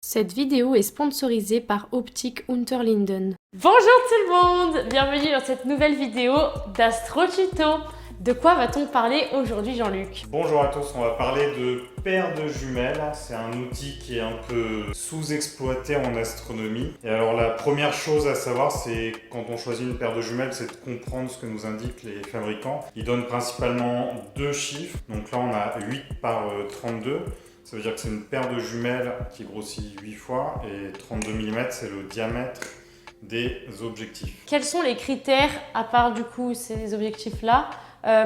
Cette vidéo est sponsorisée par Optique Unterlinden. Bonjour tout le monde, bienvenue dans cette nouvelle vidéo d'AstroTuto. De quoi va-t-on parler aujourd'hui, Jean-Luc? Bonjour à tous, on va parler de paire de jumelles. C'est un outil qui est un peu sous-exploité en astronomie. Et alors la première chose à savoir, c'est quand on choisit une paire de jumelles, c'est de comprendre ce que nous indiquent les fabricants. Ils donnent principalement deux chiffres. Donc là on a 8 par 32. Ça veut dire que c'est une paire de jumelles qui grossit 8 fois et 32 mm, c'est le diamètre des objectifs. Quels sont les critères, à part du coup ces objectifs-là,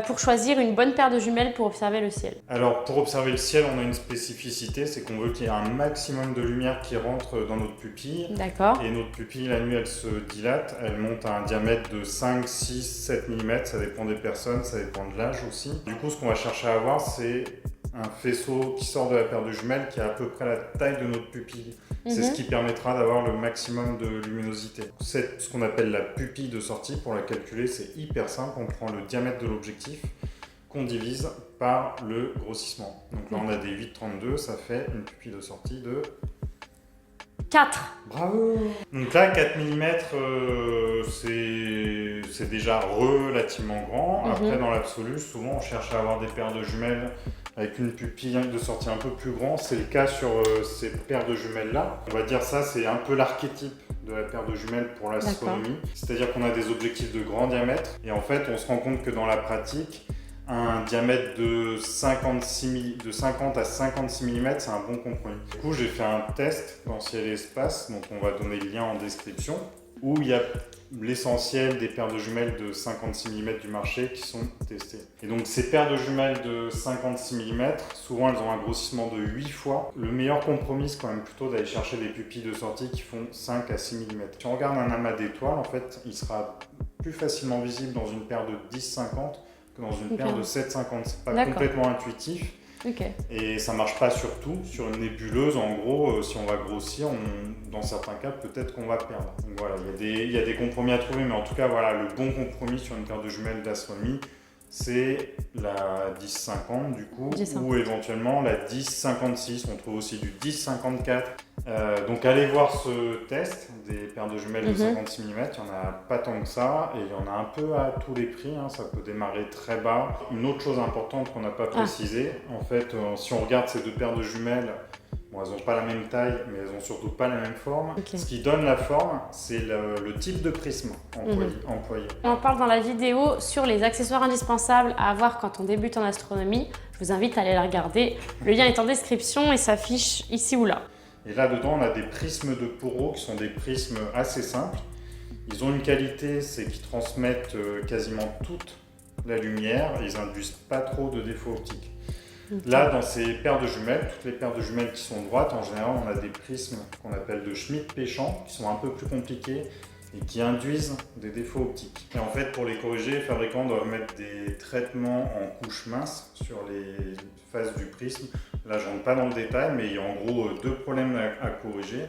pour choisir une bonne paire de jumelles pour observer le ciel? Alors pour observer le ciel, on a une spécificité, c'est qu'on veut qu'il y ait un maximum de lumière qui rentre dans notre pupille. D'accord. Et notre pupille, la nuit, elle se dilate, elle monte à un diamètre de 5, 6, 7 mm, ça dépend des personnes, ça dépend de l'âge aussi. Du coup, ce qu'on va chercher à avoir, c'est un faisceau qui sort de la paire de jumelles qui a à peu près la taille de notre pupille. C'est ce qui permettra d'avoir le maximum de luminosité. C'est ce qu'on appelle la pupille de sortie. Pour la calculer, c'est hyper simple. On prend le diamètre de l'objectif qu'on divise par le grossissement. Donc là, on a des 8,32, ça fait une pupille de sortie de 4. Bravo! Donc là, 4 mm, c'est déjà relativement grand. Après, dans l'absolu, souvent, on cherche à avoir des paires de jumelles avec une pupille de sortie un peu plus grande. C'est le cas sur ces paires de jumelles-là. On va dire ça, c'est un peu l'archétype de la paire de jumelles pour l'astronomie. C'est-à-dire qu'on a des objectifs de grand diamètre. Et en fait, on se rend compte que dans la pratique, un diamètre de 50 à 56 mm, c'est un bon compromis. Du coup, j'ai fait un test dans Ciel et Espace, donc on va donner le lien en description, où il y a l'essentiel des paires de jumelles de 56 mm du marché qui sont testées. Et donc ces paires de jumelles de 56 mm, souvent elles ont un grossissement de 8 fois. Le meilleur compromis, c'est quand même plutôt d'aller chercher des pupilles de sortie qui font 5 à 6 mm. Si on regarde un amas d'étoiles, en fait, il sera plus facilement visible dans une paire de 10-50 que dans une paire de 7,50. C'est pas complètement intuitif. Et ça marche pas sur tout. Sur une nébuleuse, en gros, si on va grossir, dans certains cas, peut-être qu'on va perdre. Donc voilà, il y a des compromis à trouver, mais en tout cas, voilà, le bon compromis sur une paire de jumelles d'astronomie, c'est la 10,50 du coup, ou éventuellement la 10,56. On trouve aussi du 10,54. Donc allez voir ce test des paires de jumelles de 56 mm, il n'y en a pas tant que ça et il y en a un peu à tous les prix, hein. Ça peut démarrer très bas. Une autre chose importante qu'on n'a pas précisé, en fait, si on regarde ces deux paires de jumelles, bon, elles n'ont pas la même taille, mais elles n'ont surtout pas la même forme. Ce qui donne la forme, c'est le type de prisme employé. On en parle dans la vidéo sur les accessoires indispensables à avoir quand on débute en astronomie. Je vous invite à aller la regarder. Le lien est en description et s'affiche ici ou là. Et là-dedans, on a des prismes de Porot qui sont des prismes assez simples. Ils ont une qualité, c'est qu'ils transmettent quasiment toute la lumière et ils n'induisent pas trop de défauts optiques. Là, dans ces paires de jumelles, toutes les paires de jumelles qui sont droites, en général, on a des prismes qu'on appelle de Schmidt-Péchant, qui sont un peu plus compliqués et qui induisent des défauts optiques. Et en fait, pour les corriger, les fabricants doivent mettre des traitements en couches minces sur les faces du prisme. Là, je ne rentre pas dans le détail, mais il y a en gros deux problèmes à corriger.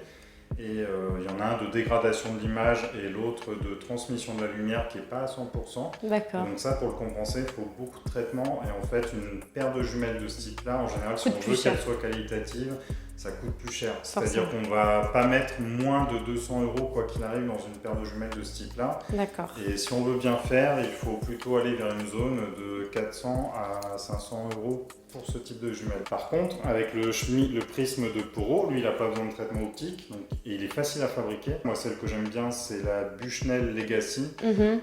Et il y en a un de dégradation de l'image et l'autre de transmission de la lumière qui n'est pas à 100%. D'accord. Donc ça, pour le compenser, il faut beaucoup de traitements. Et en fait, une paire de jumelles de ce type-là, en général, si on veut qu'elle soit qualitative, ça coûte plus cher. C'est-à-dire qu'on ne va pas mettre moins de 200 € quoi qu'il arrive dans une paire de jumelles de ce type-là. D'accord. Et si on veut bien faire, il faut plutôt aller vers une zone de 400 à 500 € pour ce type de jumelles. Par contre, avec le prisme de Porot, lui, il n'a pas besoin de traitement optique, donc, et il est facile à fabriquer. Moi, celle que j'aime bien, c'est la Bushnell Legacy.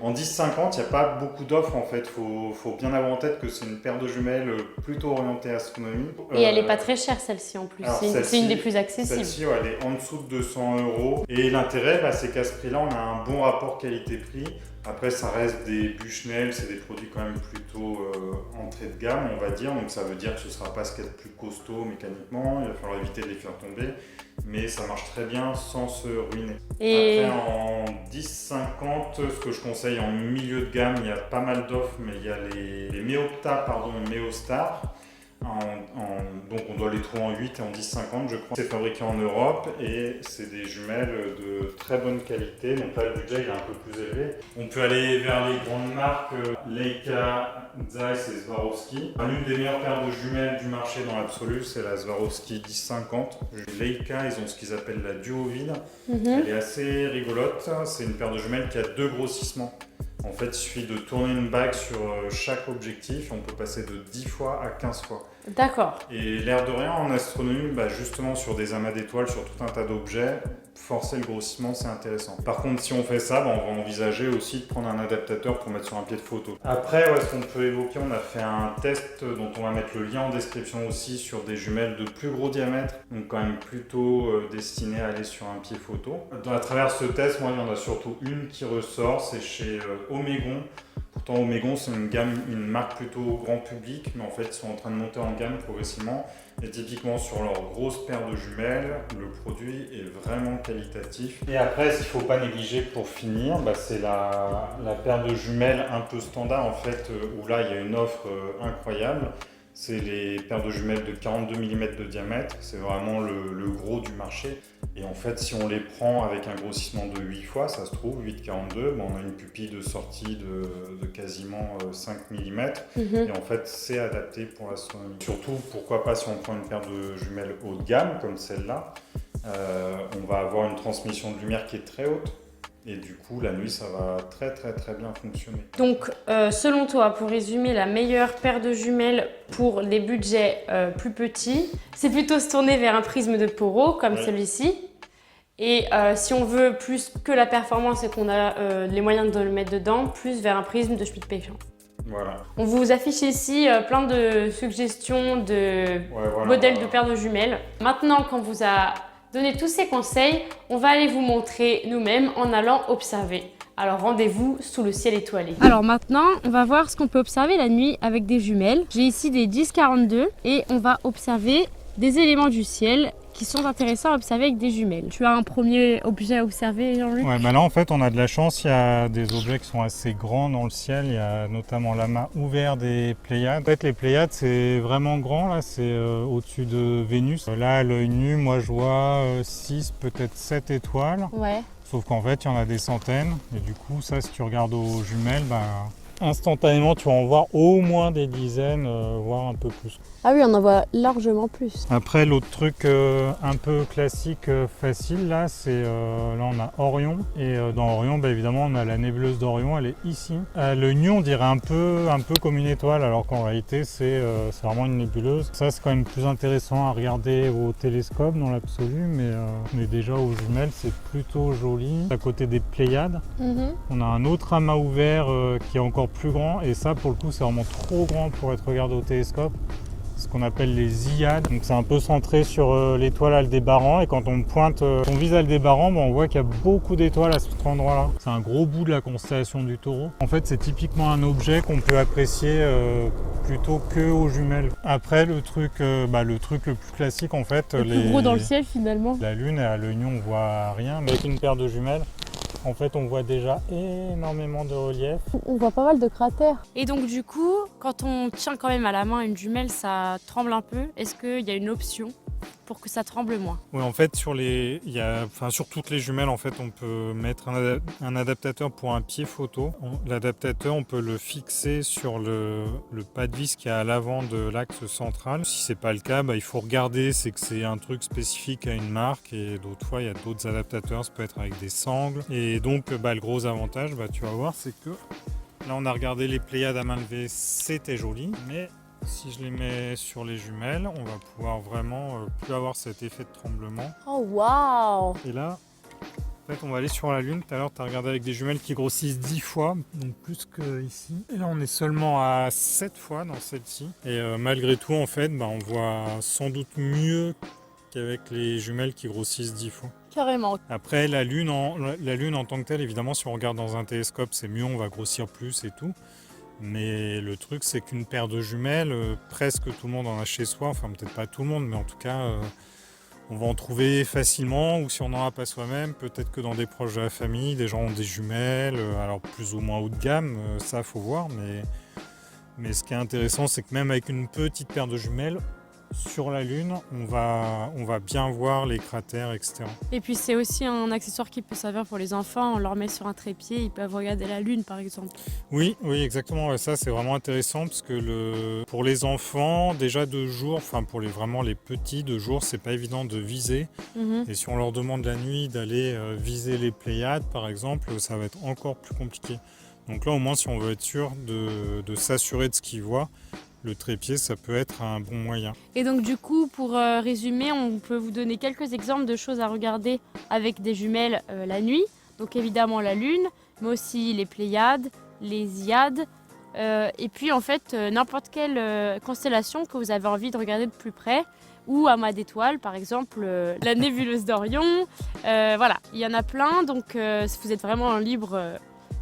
En 10,50, il n'y a pas beaucoup d'offres en fait. Faut bien avoir en tête que c'est une paire de jumelles plutôt orientée astronomie. Et elle n'est pas très chère celle-ci en plus. C'est une des plus accessibles. Celle-ci, ouais, elle est en dessous de 200 €. Et l'intérêt, c'est qu'à ce prix-là, on a un bon rapport qualité-prix. Après, ça reste des Bushnell, c'est des produits quand même plutôt entrée de gamme, on va dire. Donc ça veut dire que ce ne sera pas ce qu'il y a de plus costaud mécaniquement. Il va falloir éviter de les faire tomber. Mais ça marche très bien sans se ruiner. Et après, en 10,50, ce que je conseille en milieu de gamme, il y a pas mal d'offres, mais il y a les Meostar. Donc on doit les trouver en 8 et en 10,50 je crois. C'est fabriqué en Europe et c'est des jumelles de très bonne qualité. Donc là le budget il est un peu plus élevé. On peut aller vers les grandes marques Leica, Zeiss et Swarovski. L'une des meilleures paires de jumelles du marché dans l'absolu, c'est la Swarovski 1050. Leica, ils ont ce qu'ils appellent la duo vide. Elle est assez rigolote. C'est une paire de jumelles qui a 2 grossissements. En fait, il suffit de tourner une bague sur chaque objectif et on peut passer de 10 fois à 15 fois. D'accord. Et l'air de rien, en astronomie, justement sur des amas d'étoiles, sur tout un tas d'objets, forcer le grossissement, c'est intéressant. Par contre, si on fait ça, on va envisager aussi de prendre un adaptateur pour mettre sur un pied de photo. Après, ce qu'on peut évoquer, on a fait un test dont on va mettre le lien en description aussi sur des jumelles de plus gros diamètre, donc quand même plutôt destinées à aller sur un pied photo. À travers ce test, moi, il y en a surtout une qui ressort, c'est chez Omegon. Pourtant, Omegon, c'est une marque plutôt grand public, mais en fait, ils sont en train de monter en gamme progressivement. Et typiquement, sur leur grosse paire de jumelles, le produit est vraiment qualitatif. Et après, ce qu'il ne faut pas négliger pour finir, c'est la paire de jumelles un peu standard, en fait, où là, il y a une offre incroyable. C'est les paires de jumelles de 42 mm de diamètre. C'est vraiment le gros du marché. Et en fait, si on les prend avec un grossissement de 8 fois, ça se trouve, 8,42, on a une pupille de sortie de quasiment 5 mm. Et en fait, c'est adapté pour l'astronomie. Surtout, pourquoi pas si on prend une paire de jumelles haut de gamme, comme celle-là, on va avoir une transmission de lumière qui est très haute. Et du coup, la nuit, ça va très bien fonctionner. Donc, selon toi, pour résumer, la meilleure paire de jumelles pour les budgets plus petits, c'est plutôt se tourner vers un prisme de Poro, comme celui-ci. Et si on veut plus que la performance et qu'on a les moyens de le mettre dedans, plus vers un prisme de Schmidt-Peschian. Voilà. On vous affiche ici plein de suggestions de modèles de paires de jumelles. Maintenant, quand vous a donné tous ces conseils, on va aller vous montrer nous-mêmes en allant observer. Alors rendez-vous sous le ciel étoilé. Alors maintenant, on va voir ce qu'on peut observer la nuit avec des jumelles. J'ai ici des 10-42 et on va observer des éléments du ciel qui sont intéressants à observer avec des jumelles. Tu as un premier objet à observer, Jean-Luc? Ouais, là en fait on a de la chance, il y a des objets qui sont assez grands dans le ciel, il y a notamment l'amas ouvert des Pléiades. En fait les Pléiades c'est vraiment grand, là c'est au-dessus de Vénus. Là à l'œil nu, moi je vois 6, peut-être 7 étoiles. Ouais. Sauf qu'en fait il y en a des centaines et du coup ça si tu regardes aux jumelles, instantanément tu vas en voir au moins des dizaines, voire un peu plus. Ah oui, on en voit largement plus. Après l'autre truc un peu classique, facile là, c'est là on a Orion et dans Orion évidemment on a la nébuleuse d'Orion, elle est ici. À l'œil nu on dirait un peu comme une étoile alors qu'en réalité c'est vraiment une nébuleuse. Ça c'est quand même plus intéressant à regarder au télescope dans l'absolu, mais déjà aux jumelles c'est plutôt joli. À côté des Pléiades, on a un autre amas ouvert qui est encore plus grand et ça pour le coup c'est vraiment trop grand pour être regardé au télescope. Ce qu'on appelle les Hyades. Donc c'est un peu centré sur l'étoile Aldébaran et quand on pointe, on vise Aldébaran, on voit qu'il y a beaucoup d'étoiles à cet endroit-là. C'est un gros bout de la constellation du Taureau. En fait c'est typiquement un objet qu'on peut apprécier plutôt que aux jumelles. Après le truc le plus classique en fait, le plus gros dans le ciel finalement. La Lune, à l'œil nu on voit rien, mais avec une paire de jumelles, en fait, on voit déjà énormément de relief. On voit pas mal de cratères. Et donc du coup, quand on tient quand même à la main une jumelle, ça tremble un peu. Est-ce qu'il y a une option pour que ça tremble moins? Oui, en fait, sur toutes les jumelles, en fait, on peut mettre un adaptateur pour un pied photo. L'adaptateur, on peut le fixer sur le pas de vis qui est à l'avant de l'axe central. Si c'est pas le cas, il faut regarder, c'est que c'est un truc spécifique à une marque et d'autres fois, il y a d'autres adaptateurs, ça peut être avec des sangles. Et donc, le gros avantage, tu vas voir, c'est que là, on a regardé les Pléiades à main levée, c'était joli, mais si je les mets sur les jumelles, on va pouvoir vraiment plus avoir cet effet de tremblement. Oh waouh! Et là, en fait, on va aller sur la Lune. Tout à l'heure, tu as regardé avec des jumelles qui grossissent 10 fois, donc plus qu'ici. Et là, on est seulement à 7 fois dans celle-ci. Et malgré tout, en fait, on voit sans doute mieux qu'avec les jumelles qui grossissent 10 fois. Carrément. Après, la Lune en tant que telle, évidemment, si on regarde dans un télescope, c'est mieux, on va grossir plus et tout. Mais le truc, c'est qu'une paire de jumelles, presque tout le monde en a chez soi. Enfin, peut-être pas tout le monde, mais en tout cas, on va en trouver facilement. Ou si on n'en a pas soi-même, peut-être que dans des proches de la famille, des gens ont des jumelles, alors plus ou moins haut de gamme, ça, faut voir. Mais ce qui est intéressant, c'est que même avec une petite paire de jumelles, sur la Lune, on va bien voir les cratères, etc. Et puis c'est aussi un accessoire qui peut servir pour les enfants. On leur met sur un trépied, ils peuvent regarder la Lune par exemple. Oui, exactement. Ouais, ça, c'est vraiment intéressant parce que pour les enfants, déjà de jour, enfin pour vraiment les petits, de jour, c'est pas évident de viser. Et si on leur demande la nuit d'aller viser les Pléiades, par exemple, ça va être encore plus compliqué. Donc là, au moins, si on veut être sûr de s'assurer de ce qu'ils voient, le trépied, ça peut être un bon moyen. Et donc du coup, pour résumer, on peut vous donner quelques exemples de choses à regarder avec des jumelles la nuit. Donc évidemment la Lune, mais aussi les Pléiades, les Hyades, et puis en fait n'importe quelle constellation que vous avez envie de regarder de plus près, ou amas d'étoiles, par exemple la nébuleuse d'Orion. Voilà, il y en a plein, donc vous êtes vraiment libre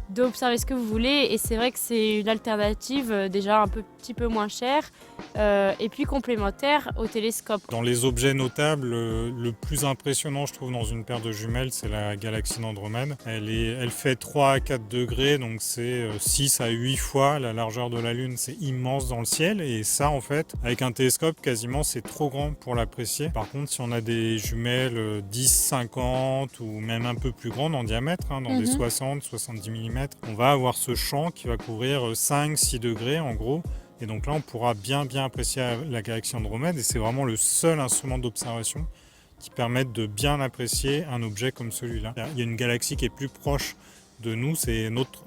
d'observer ce que vous voulez, et c'est vrai que c'est une alternative déjà un petit peu moins chère et puis complémentaire au télescope. Dans les objets notables, le plus impressionnant je trouve dans une paire de jumelles, c'est la galaxie d'Andromède. Elle fait 3 à 4 degrés, donc c'est 6 à 8 fois la largeur de la Lune, c'est immense dans le ciel, et ça en fait avec un télescope quasiment c'est trop grand pour l'apprécier. Par contre si on a des jumelles 10-50 ou même un peu plus grandes en diamètre, dans des 60-70 mm, on va avoir ce champ qui va couvrir 5-6 degrés en gros, et donc là on pourra bien apprécier la galaxie Andromède, et c'est vraiment le seul instrument d'observation qui permet de bien apprécier un objet comme celui-là. Il y a une galaxie qui est plus proche de nous, c'est notre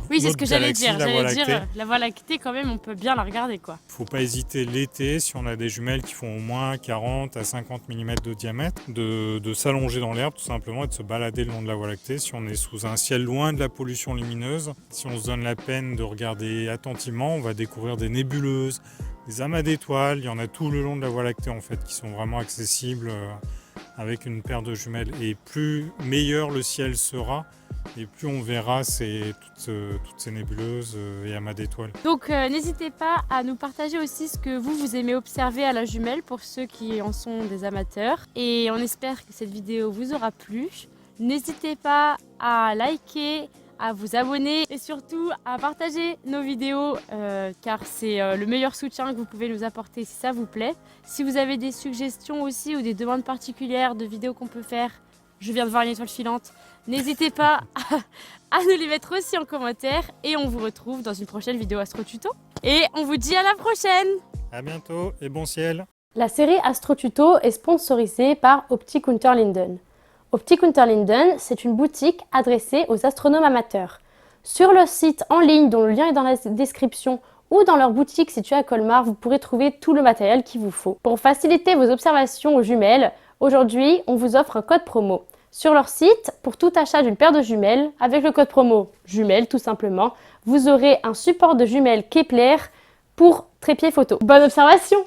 oui, c'est ce que j'allais galaxie, dire. la Voie lactée. La Voie lactée, quand même, on peut bien la regarder, quoi. Faut pas hésiter l'été, si on a des jumelles qui font au moins 40 à 50 mm de diamètre, de s'allonger dans l'herbe tout simplement et de se balader le long de la Voie lactée. Si on est sous un ciel loin de la pollution lumineuse, si on se donne la peine de regarder attentivement, on va découvrir des nébuleuses, des amas d'étoiles. Il y en a tout le long de la Voie lactée en fait, qui sont vraiment accessibles avec une paire de jumelles. Et plus meilleur le ciel sera, et plus on verra toutes ces nébuleuses et amas d'étoiles. Donc n'hésitez pas à nous partager aussi ce que vous aimez observer à la jumelle, pour ceux qui en sont des amateurs. Et on espère que cette vidéo vous aura plu. N'hésitez pas à liker, à vous abonner et surtout à partager nos vidéos car c'est le meilleur soutien que vous pouvez nous apporter si ça vous plaît. Si vous avez des suggestions aussi ou des demandes particulières de vidéos qu'on peut faire, je viens de voir une étoile filante, n'hésitez pas à nous les mettre aussi en commentaire, et on vous retrouve dans une prochaine vidéo Astro Tuto. Et on vous dit à la prochaine! À bientôt et bon ciel! La série Astro Tuto est sponsorisée par Optik Unterlinden. Optik Unterlinden, c'est une boutique adressée aux astronomes amateurs. Sur leur site en ligne, dont le lien est dans la description, ou dans leur boutique située à Colmar, vous pourrez trouver tout le matériel qu'il vous faut. Pour faciliter vos observations aux jumelles, aujourd'hui, on vous offre un code promo. Sur leur site, pour tout achat d'une paire de jumelles, avec le code promo jumelles tout simplement, vous aurez un support de jumelles Kepler pour trépied photo. Bonne observation!